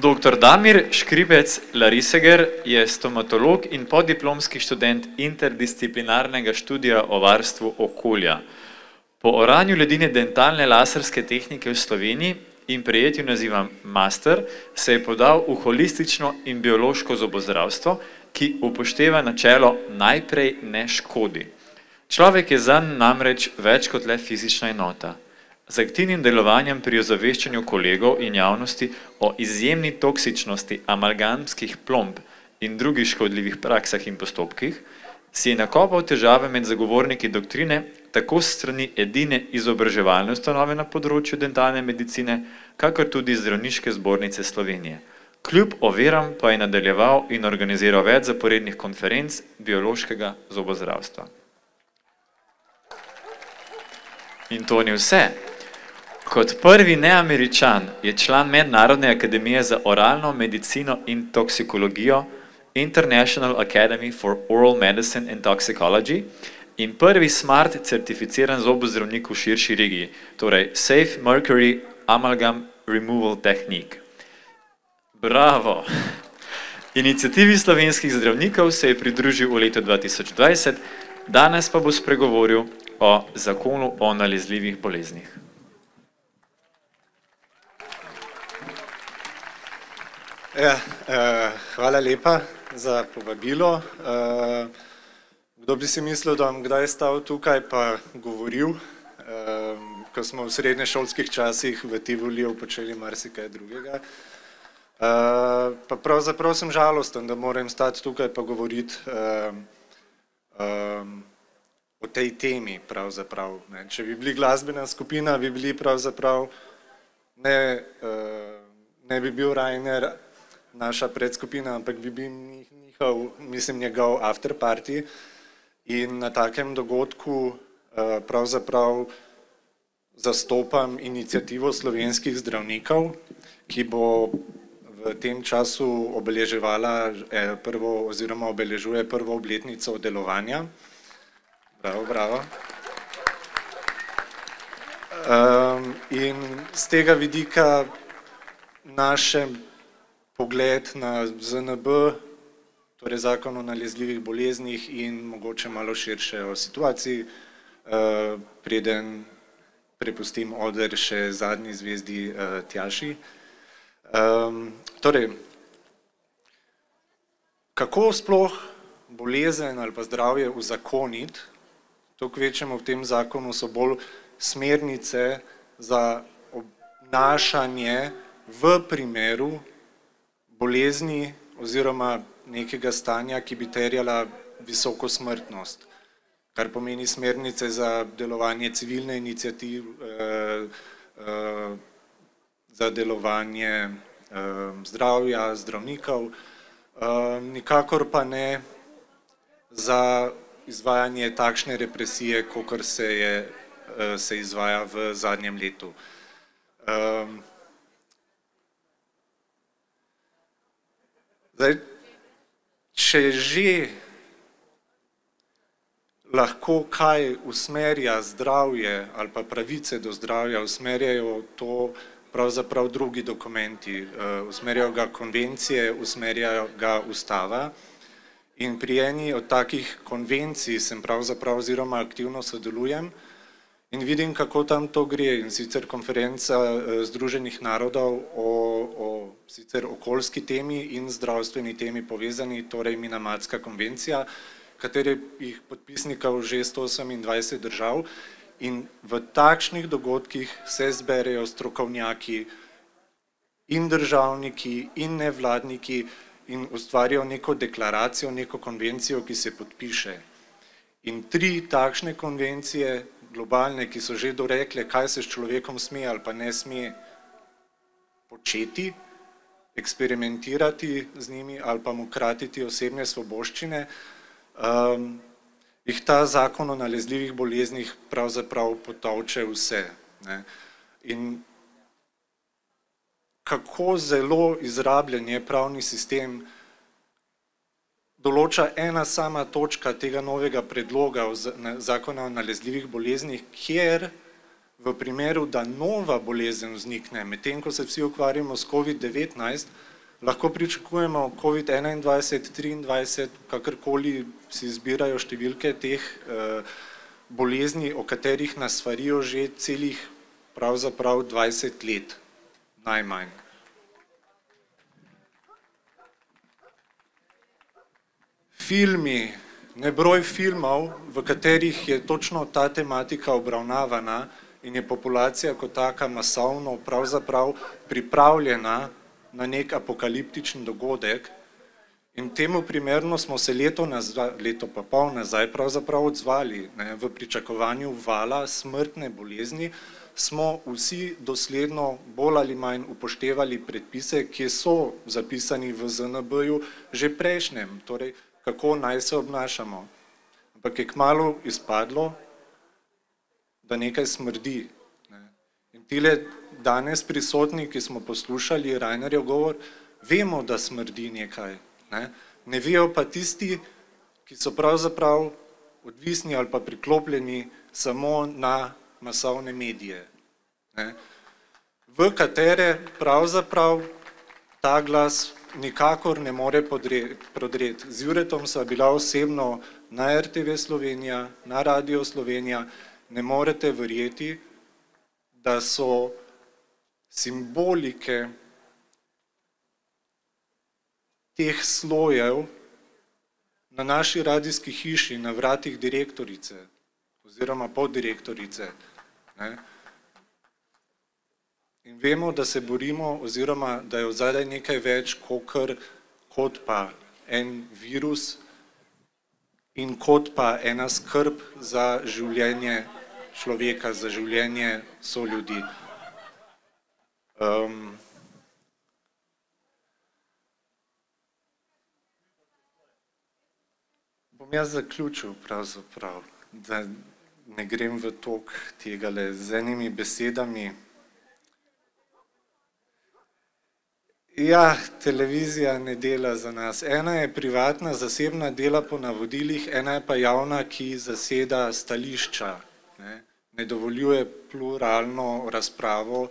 Dr. Damir Škribec-Lariseger je stomatolog in podiplomski študent interdisciplinarnega študija o varstvu okolja. Po oranju ledine dentalne laserske tehnike v Sloveniji in prejetju naziva master se je podal v holistično in biološko zobozdravstvo, ki upošteva načelo najprej ne škodi. Človek je zanj namreč več kot le fizična enota. Z aktivnim delovanjem pri ozaveščanju kolegov in javnosti o izjemni toksičnosti amalgamskih plomb in drugih škodljivih praksah in postopkih si je nakopal težave med zagovorniki doktrine tako s strani edine izobraževalne ustanove na področju dentalne medicine, kakor tudi Zdravniške zbornice Slovenije. Kljub oviram pa je nadaljeval in organiziral več zaporednih konferenc biološkega zobozdravstva. In to ni vse. Kot prvi neameričan je član Mednarodne akademije za oralno medicino in toksikologijo International Academy for Oral Medicine and Toxicology in prvi smart certificiran zobozdravnik v širši regiji, torej Safe Mercury Amalgam Removal Technique. Bravo! Iniciativi slovenskih zdravnikov se je pridružil v letu 2020, danes pa bo spregovoril o zakonu o nalezljivih boleznih. Ja, hvala lepa za povabilo. Kdo bi si mislil, da bom kdaj stal tukaj pa govoril, ko smo v srednješolskih časih v Tivoliju počeli marsikaj drugega. Pa pravzaprav sem žalosten, da moram stati tukaj pa govoriti o tej temi pravzaprav. Če bi bili glasbena skupina, bi bili pravzaprav, ne bi bil Rainer naša predskupina, ampak bi bil njegov after party in na takem dogodku pravzaprav zastopam inicijativo slovenskih zdravnikov, ki bo v tem času obeleževala prvo oziroma obeležuje prvo obletnico delovanja. Bravo, bravo. In z tega vidika naše pogled na ZNB, torej zakon o nalezljivih boleznih in mogoče malo širše o situaciji, preden prepustim oder še zadnji zvezdi Tjaši. Torej, kako sploh bolezen ali pa zdravje uzakoniti, to kvečemo v tem zakonu so bolj smernice za obnašanje v primeru bolezni oziroma nekega stanja, ki bi terjala visoko smrtnost, kar pomeni smernice za delovanje civilne iniciative, za delovanje zdravja, zdravnikov, nikakor pa ne za izvajanje takšne represije, kakor se izvaja v zadnjem letu. Zdaj, če že lahko kaj usmerja zdravje ali pa pravice do zdravja, usmerjajo to pravzaprav drugi dokumenti, usmerjajo ga konvencije, usmerjajo ga ustava in pri eni od takih konvencij sem pravzaprav oziroma aktivno sodelujem in vidim, kako tam to gre, in sicer konferenca Združenih narodov o sicer okoljski temi in zdravstveni temi povezani, torej Minamatska konvencija, katerih podpisnikov že 128 držav, in v takšnih dogodkih se zberejo strokovnjaki in državniki in nevladniki in ustvarijo neko deklaracijo, neko konvencijo, ki se podpiše. In 3 takšne konvencije globalne, ki so že dorekle, kaj se s človekom sme ali pa ne sme početi, eksperimentirati z njimi ali pa mu kratiti osebne svoboščine, jih ta zakon o nalezljivih boleznih pravzaprav potolče vse. In kako zelo izrabljen je pravni sistem, določa ena sama točka tega novega predloga zakona o nalezljivih boleznih, kjer v primeru, da nova bolezen vznikne, medtem ko se vsi ukvarjamo s COVID-19, lahko pričakujemo COVID-21, 23, kakorkoli si izbirajo številke teh bolezni, o katerih nas svarijo že celih pravzaprav 20 let, najmanj. Filmi, nebroj filmov, v katerih je točno ta tematika obravnavana in je populacija kot taka masovno pravzaprav pripravljena na nek apokaliptičen dogodek in temu primerno smo se leto pa pol nazaj pravzaprav odzvali. V pričakovanju vala smrtne bolezni smo vsi dosledno bolj ali manj upoštevali predpise, ki so zapisani v ZNB-ju že prejšnjem, torej kako naj se obnašamo. Ampak je kmalu izpadlo, da nekaj smrdi. In tile danes prisotni, ki smo poslušali Rainerjev govor, vemo, da smrdi nekaj. Ne vejo pa tisti, ki so pravzaprav odvisni ali pa priklopljeni samo na masovne medije, v katere pravzaprav ta glas nikakor ne more prodreti. Z Juretom sva bila osebno na RTV Slovenija, na Radio Slovenija, ne morete verjeti, da so simbolike teh slojev na naši radijski hiši, na vratih direktorice oziroma poddirektorice. In vemo, da se borimo oziroma da je odzadaj nekaj več kot pa en virus in kot pa ena skrb za življenje človeka, za življenje soljudi. Bom jaz zaključil pravzaprav, da ne grem v tok tegale z enimi besedami. Ja, televizija ne dela za nas. Ena je privatna, zasebna, dela po navodilih, ena je pa javna, ki zaseda stališča, ne dovoljuje pluralno razpravo,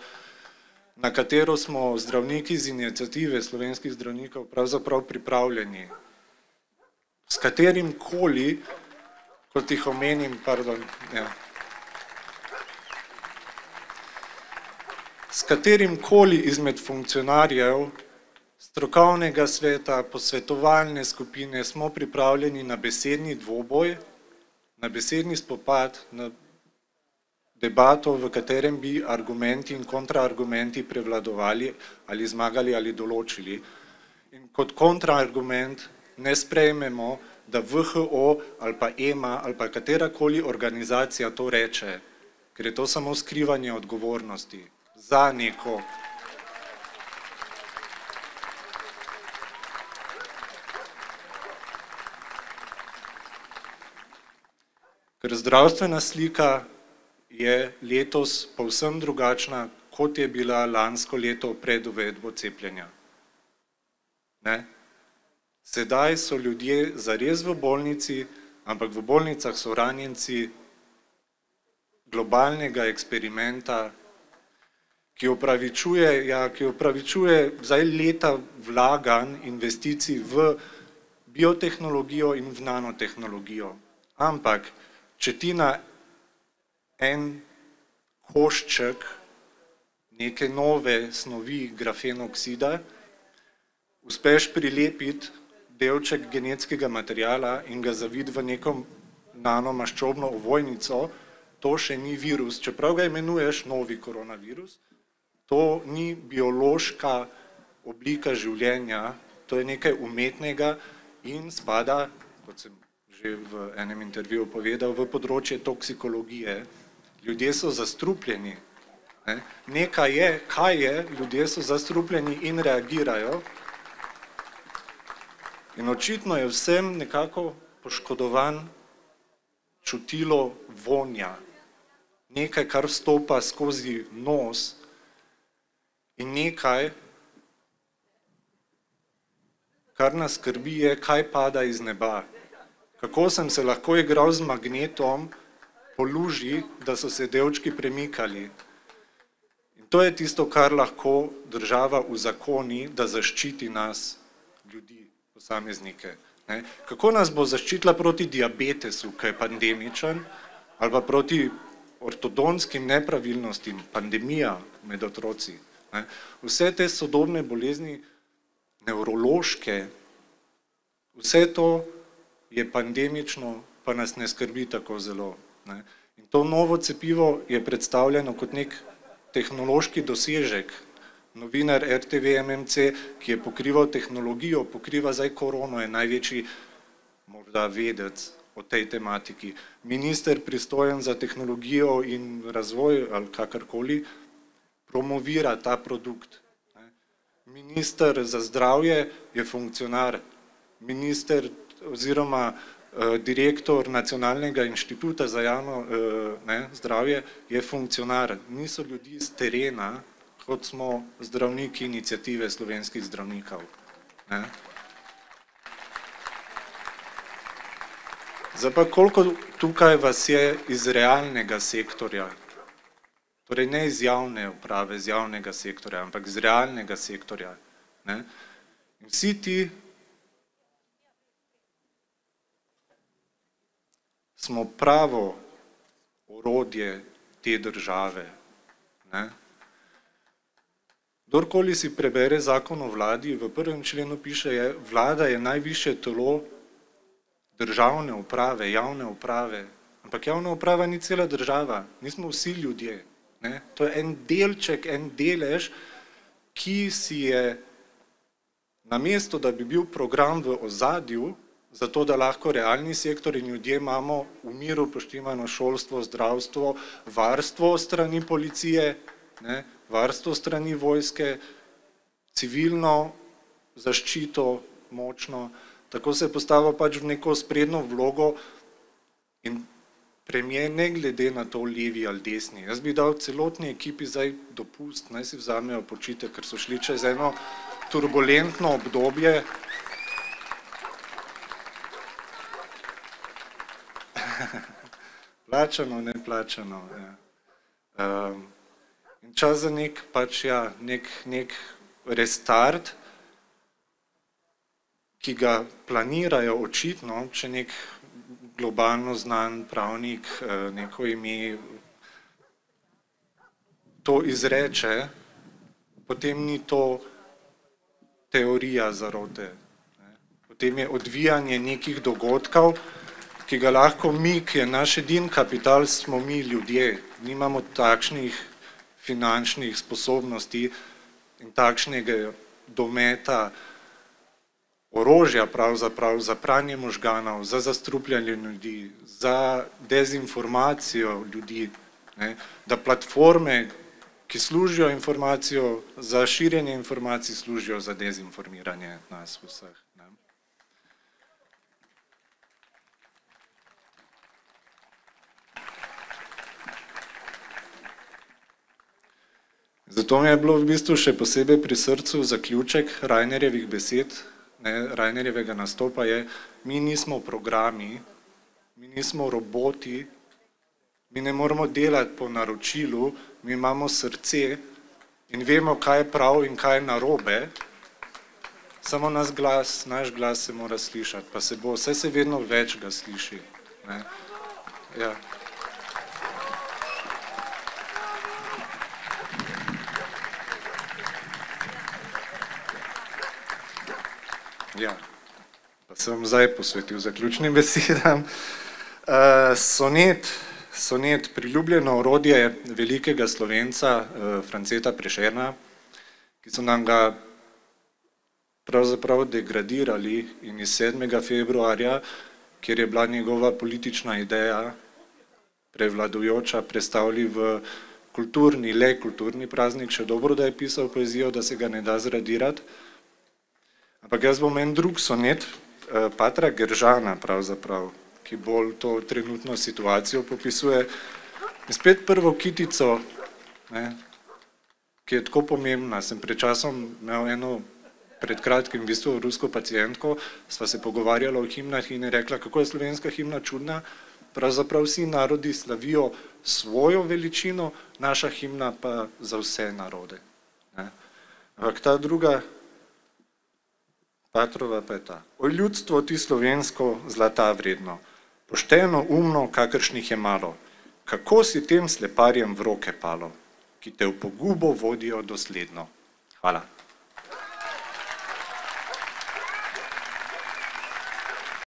na katero smo zdravniki z iniciative slovenskih zdravnikov pravzaprav pripravljeni. S katerim koli, kot jih omenim, s katerim koli izmed funkcionarjev strokovnega sveta, posvetovalne skupine smo pripravljeni na besedni dvoboj, na besedni spopad, na debato, v katerem bi argumenti in kontraargumenti prevladovali ali zmagali ali določili. In kot kontraargument ne sprejmemo, da WHO ali pa EMA ali pa katerakoli organizacija to reče, ker je to samo skrivanje odgovornosti za neko. Ker zdravstvena slika je letos povsem drugačna, kot je bila lansko leto pred uvedbo cepljenja. Sedaj so ljudje zares v bolnici, ampak v bolnicah so ranjenci globalnega eksperimenta, ki opravičuje zdaj leta vlaganj, investicij v biotehnologijo in v nanotehnologijo. Ampak, če ti na en košček neke nove snovi grafenoksida uspeš prilepiti delček genetskega materiala in ga zaviti v neko nanomaščobno ovojnico, to še ni virus. Čeprav ga imenuješ novi koronavirus, to ni biološka oblika življenja, to je nekaj umetnega in spada, kot sem že v enem intervjuju povedal, v področje toksikologije. Ljudje so zastrupljeni. Nekaj je, kaj je, ljudje so zastrupljeni in reagirajo. In očitno je vsem nekako poškodovan čutilo vonja. Nekaj, kar vstopa skozi nos in nekaj, kar nas skrbi, je, kaj pada iz neba. Kako sem se lahko igral z magnetom po luži, da so se delčki premikali. In to je tisto, kar lahko država uzakoni, da zaščiti nas, ljudi, posameznike. Kako nas bo zaščitila proti diabetesu, ki je pandemičen, ali pa proti ortodonskim nepravilnostim, pandemija med otroci. Vse te sodobne bolezni, nevrološke, vse to je pandemično, pa nas ne skrbi tako zelo. In to novo cepivo je predstavljeno kot nek tehnološki dosežek. Novinar RTV MMC, ki je pokrival tehnologijo, pokriva zdaj korono, je največji morda vedec o tej tematiki. Minister pristojen za tehnologijo in razvoj ali kakorkoli promovira ta produkt. Minister za zdravje je funkcionar. Minister oziroma direktor Nacionalnega inštituta za javno zdravje je funkcionar. Niso ljudi z terena, kot smo zdravniki iniciative slovenskih zdravnikov. Zdaj pa koliko tukaj vas je iz realnega sektorja, torej ne iz javne uprave, iz javnega sektorja, ampak iz realnega sektorja. In vsi ti smo pravo orodje te države. Kdorkoli si prebere zakon o vladi, v 1. členu piše, vlada je najvišje telo državne uprave, javne uprave, ampak javna uprava ni cela država, nismo vsi ljudje. To je en delček, en delež, ki si je namesto, da bi bil program v ozadju, zato da lahko realni sektor in ljudje imamo v miru poštimano šolstvo, zdravstvo, varstvo strani policije, varstvo strani vojske, civilno zaščito močno, tako se je postavil pač v neko sprednjo vlogo in premier ne glede na to levi ali desni. Jaz bi dal celotni ekipi zdaj dopust, naj si vzamejo počitek, ker so šli čez eno turbulentno obdobje. Plačano, neplačano. In čas za nek restart, ki ga planirajo očitno, če nek globalno znan pravnik, neko ime to izreče, potem ni to teorija zarote. Potem je odvijanje nekih dogodkov, ki ga lahko mi, ki je naš edini kapital, smo mi ljudje, nimamo takšnih finančnih sposobnosti in takšnega dometa orožja pravzaprav za pranje možganov, za zastrupljanje ljudi, za dezinformacijo ljudi, da platforme, ki služijo informacijo, za širjenje informacij služijo za dezinformiranje nas vseh. Zato mi je bilo v bistvu še posebej pri srcu zaključek Rainerjevih besed, Rainerjevega nastopa je, mi nismo programi, mi nismo roboti, mi ne moramo delati po naročilu, mi imamo srce in vemo, kaj je prav in kaj je narobe, samo naš glas se mora slišati, pa se bo, saj se vedno več ga sliši. Ja. Ja, pa se bom zdaj posvetil zaključnim besedam. Sonet, priljubljeno orodje velikega Slovenca, Franceta Prešerna, ki so nam ga pravzaprav degradirali in iz 7. februarja, kjer je bila njegova politična ideja prevladujoča, prestavili v kulturni, le kulturni praznik, še dobro, da je pisal poezijo, da se ga ne da zradirati. Ampak jaz bom en drug sonet, Patra Geržana pravzaprav, ki bolj to trenutno situacijo popisuje. In spet prvo kitico, ki je tako pomembna. Sem pred časom imel eno, pred kratkim v bistvu rusko pacientko, sva se pogovarjala o himnah in je rekla, kako je slovenska himna čudna. Pravzaprav vsi narodi slavijo svojo veličino, naša himna pa za vse narode. Ampak ta druga, Patrova pa je ta. O ljudstvo ti slovensko zlata vredno, pošteno, umno, kakršnih je malo, kako si tem sleparjem v roke palo, ki te v pogubo vodijo dosledno. Hvala.